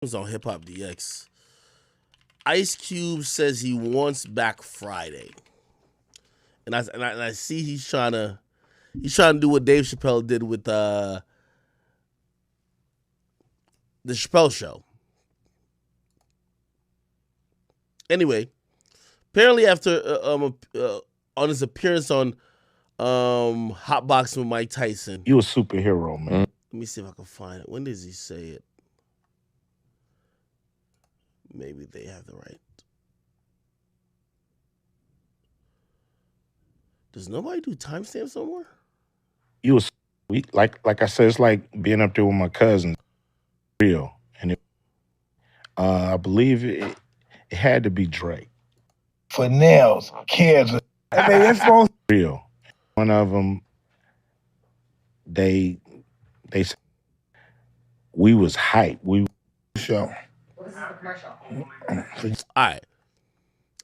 was on Hip Hop DX. Ice Cube says he wants back Friday, and I see he's trying to do what Dave Chappelle did with the Chappelle Show. Anyway, apparently after on his appearance on Hot Boxing with Mike Tyson. You a superhero, man. Let me see if I can find it. When does he say it? Maybe they have the right. Does nobody do timestamps no more? You was like I said, it's like being up there with my cousins, real. And I believe it had to be Drake. For nails, kids. I mean, it's supposed Real. One of them, they said we was hype. We to show. All right.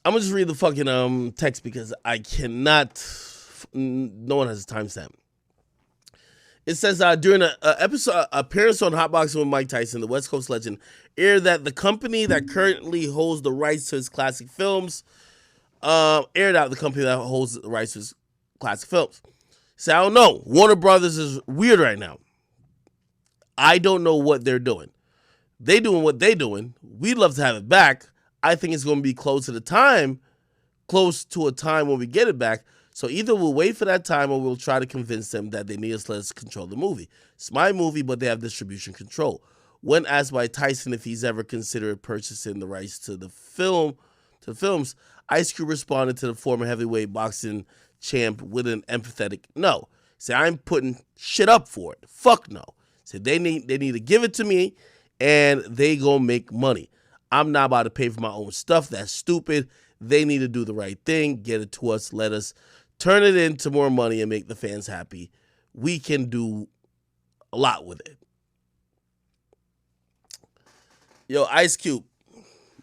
I'm gonna just read the fucking text because I cannot. No one has a timestamp. It says during an episode appearance on Hot Boxing with Mike Tyson, the West Coast legend aired that the company that currently holds the rights to his classic films aired out the company that holds the rights to his classic films. So I don't know. Warner Brothers is weird right now. I don't know what they're doing. They doing what they doing. We'd love to have it back. I think it's going to be close to a time when we get it back. So either we'll wait for that time or we'll try to convince them that they need us to let us control the movie. It's my movie, but they have distribution control. When asked by Tyson if he's ever considered purchasing the rights to the films, Ice Cube responded to the former heavyweight boxing champ with an empathetic no. Say I'm putting shit up for it. Fuck no. Say they need to give it to me and they gonna make money. I'm not about to pay for my own stuff. That's stupid. They need to do the right thing, get it to us, let us turn it into more money and make the fans happy. We can do a lot with it. Yo, Ice Cube,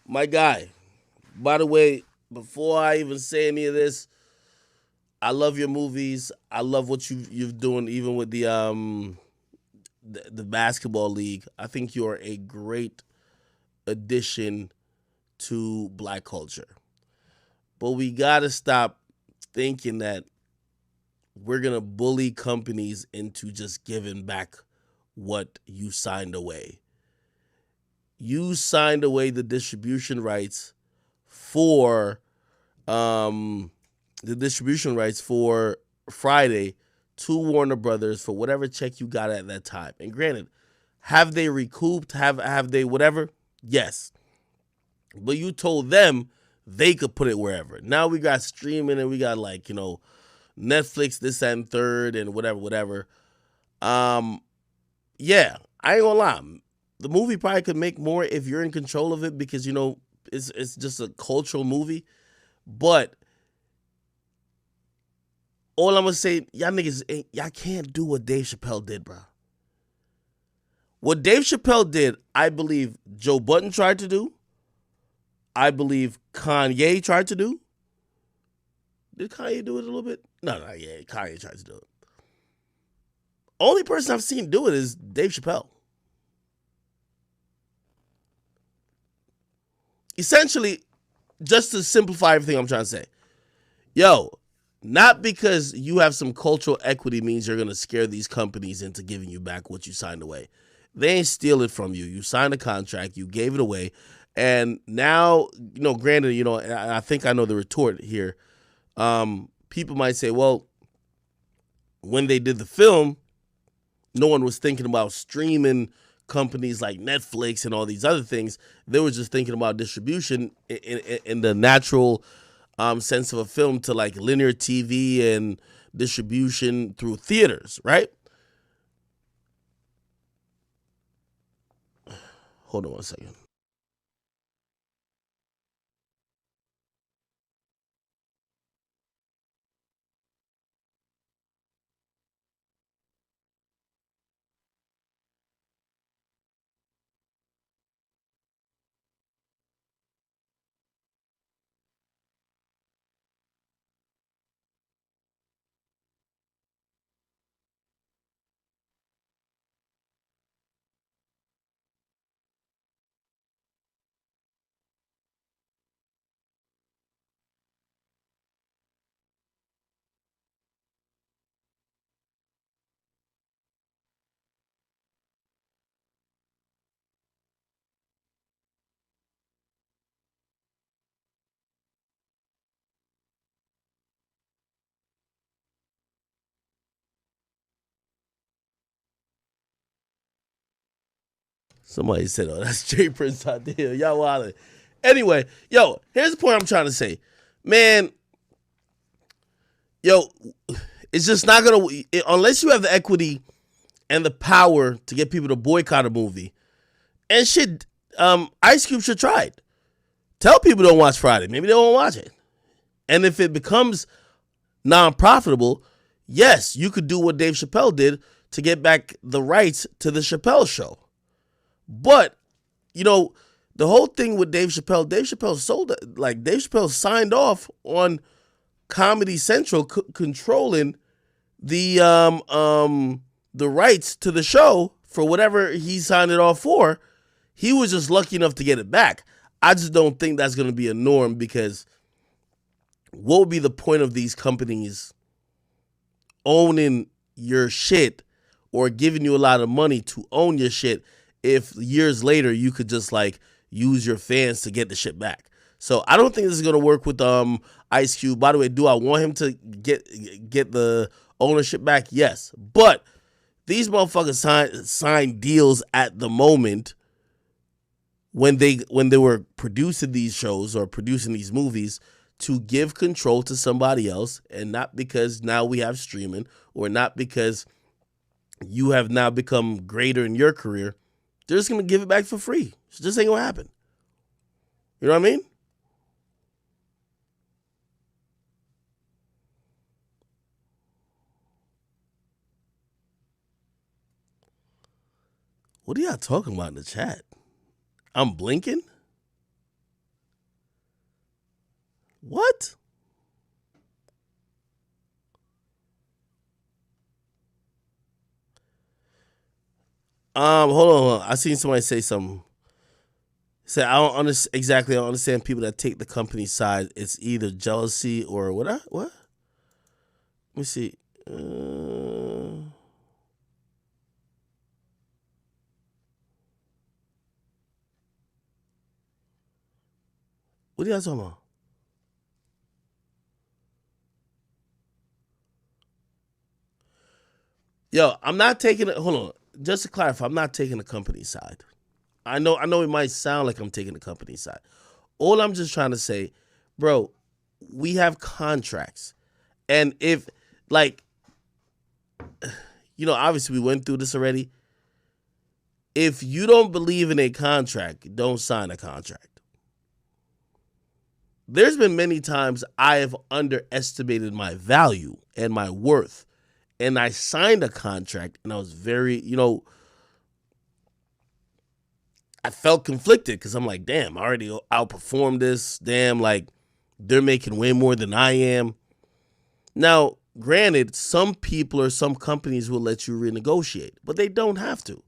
my guy. By the way, before I even say any of this, I love your movies. I love what you're doing, even with the basketball league. I think you are a great addition to black culture. But we gotta stop thinking that we're gonna bully companies into just giving back what you signed away. You signed away the distribution rights for um Friday to Warner Brothers for whatever check you got at that time. And granted, have they recouped? Have they whatever? Yes. But you told them they could put it wherever. Now we got streaming and we got like, Netflix, this and third and whatever. Um, yeah, I ain't gonna lie. The movie probably could make more if you're in control of it because it's just a cultural movie. But all I'm gonna say, y'all can't do what Dave Chappelle did, bro. What Dave Chappelle did, I believe Joe Budden tried to do. I believe Kanye tried to do. Did Kanye do it a little bit? No, yeah, Kanye tried to do it. Only person I've seen do it is Dave Chappelle. Essentially, just to simplify everything I'm trying to say, yo, not because you have some cultural equity means you're gonna scare these companies into giving you back what you signed away. They ain't steal it from you. You signed a contract, you gave it away, and now, granted, I think I know the retort here. People might say, well, when they did the film, no one was thinking about streaming companies like Netflix and all these other things. They were just thinking about distribution in the natural sense of a film to like linear TV and distribution through theaters, right? Hold on one second. Somebody said, "Oh, that's Jay Prince out there." Y'all wildin'. Anyway, yo, here's the point I'm trying to say, man. Yo, it's just not gonna unless you have the equity and the power to get people to boycott a movie. And shit, Ice Cube should try it. Tell people don't watch Friday. Maybe they won't watch it. And if it becomes non-profitable, yes, you could do what Dave Chappelle did to get back the rights to the Chappelle show. But, you know, the whole thing with Dave Chappelle sold it. Like, Dave Chappelle signed off on Comedy Central controlling the rights to the show for whatever he signed it off for. He was just lucky enough to get it back. I just don't think that's going to be a norm, because what would be the point of these companies owning your shit or giving you a lot of money to own your shit if years later you could just like use your fans to get the shit back? So I don't think this is going to work with Ice Cube. By the way, do I want him to get the ownership back? Yes. But these motherfuckers signed deals at the moment when they were producing these shows or producing these movies to give control to somebody else, and not because now we have streaming or not because you have now become greater in your career. They're just going to give it back for free. It just ain't going to happen. You know what I mean? What are y'all talking about in the chat? I'm blinking? What? Hold on. I seen somebody say something. Say, I don't understand people that take the company's side. It's either jealousy or what? What? Let me see. What are y'all talking about? Yo, I'm not taking it. Hold on. Just to clarify, I'm not taking the company's side. I know it might sound like I'm taking the company's side. All I'm just trying to say, bro, we have contracts. And if, like, you know, obviously we went through this already. If you don't believe in a contract, don't sign a contract. There's been many times I have underestimated my value and my worth. And I signed a contract and I was very, you know, I felt conflicted because I'm like, damn, I already outperformed this. Damn, like, they're making way more than I am. Now, granted, some people or some companies will let you renegotiate, but they don't have to.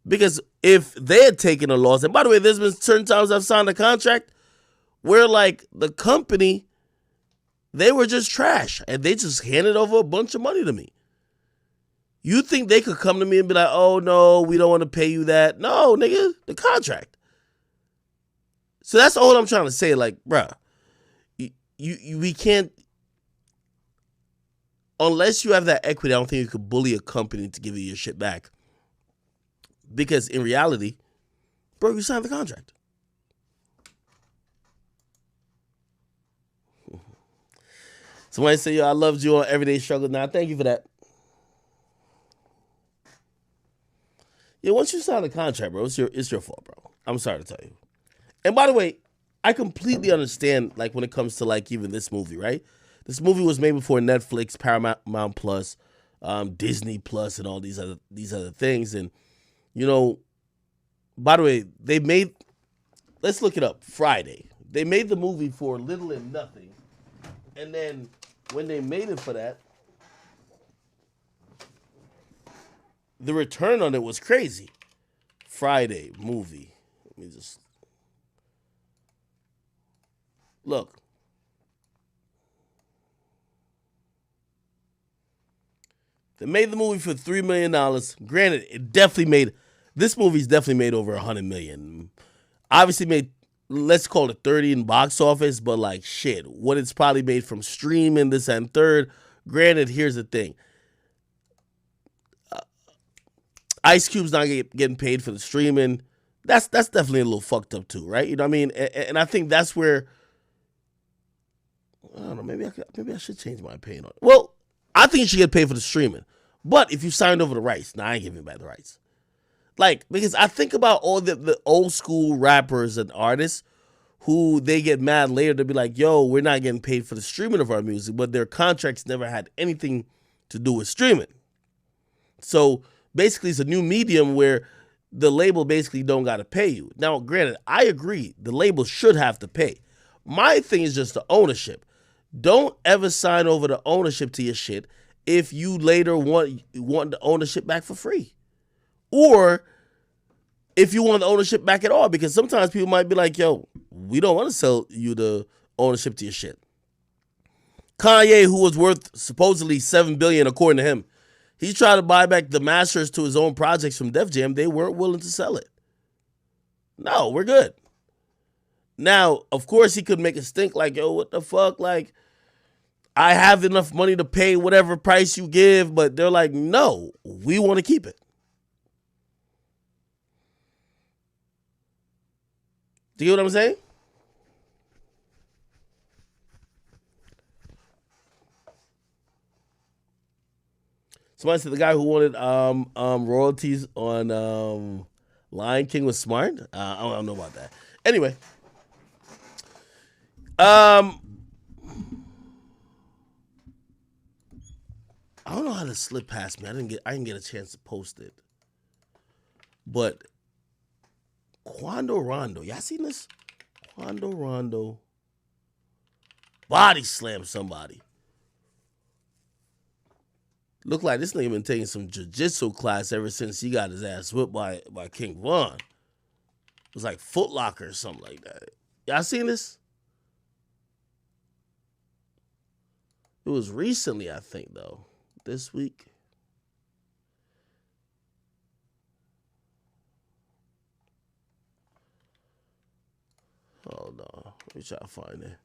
Because if they had taken a loss, and by the way, there's been certain times I've signed a contract where, like, the company, they were just trash and they just handed over a bunch of money to me. You think they could come to me and be like, oh, no, we don't want to pay you that? No, nigga, the contract. So that's all I'm trying to say. Like, bruh, we can't, unless you have that equity, I don't think you could bully a company to give you your shit back. Because in reality, bro, you signed the contract. Somebody say, yo, I loved you on Everyday Struggle. Now, thank you for that. Yeah, once you sign the contract, bro, it's your fault, bro. I'm sorry to tell you. And by the way, I completely understand, like, when it comes to, like, even this movie, right? This movie was made before Netflix, Paramount Plus, Disney Plus, and all these other things. And, you know, by the way, let's look it up, Friday. They made the movie for little and nothing. And then when they made it for that, the return on it was crazy. Friday movie. Let me just look. They made the movie for $3 million. Granted, this movie's definitely made over $100 million. Obviously made, let's call it 30 in box office, but like shit, what it's probably made from streaming, this and third. Granted, here's the thing. Ice Cube's not getting paid for the streaming. That's definitely a little fucked up too, right? You know what I mean? And I think that's where, I don't know, maybe I should change my opinion on it. Well, I think you should get paid for the streaming. But if you signed over the rights, I ain't giving you back the rights. Like, because I think about all the old school rappers and artists who they get mad later to be like, yo, we're not getting paid for the streaming of our music, but their contracts never had anything to do with streaming. So basically it's a new medium where the label basically don't got to pay you. Now, granted, I agree, the label should have to pay. My thing is just the ownership. Don't ever sign over the ownership to your shit if you later want the ownership back for free. Or if you want the ownership back at all, because sometimes people might be like, yo, we don't want to sell you the ownership to your shit. Kanye, who was worth supposedly $7 billion according to him, he tried to buy back the masters to his own projects from Def Jam. They weren't willing to sell it. No, we're good. Now, of course, he could make a stink like, yo, what the fuck? Like, I have enough money to pay whatever price you give, but they're like, no, we want to keep it. Do you get what I'm saying? Somebody said the guy who wanted royalties on Lion King was smart. I don't know about that. Anyway, I don't know how to slip past me. I didn't get a chance to post it. But Quando Rondo, y'all seen this? Quando Rondo body slammed somebody. Look like this nigga been taking some jiu-jitsu class ever since he got his ass whipped by King Von. It was like Foot Locker or something like that. Y'all seen this? It was recently, I think, though. This week. Hold on. Let me try to find it.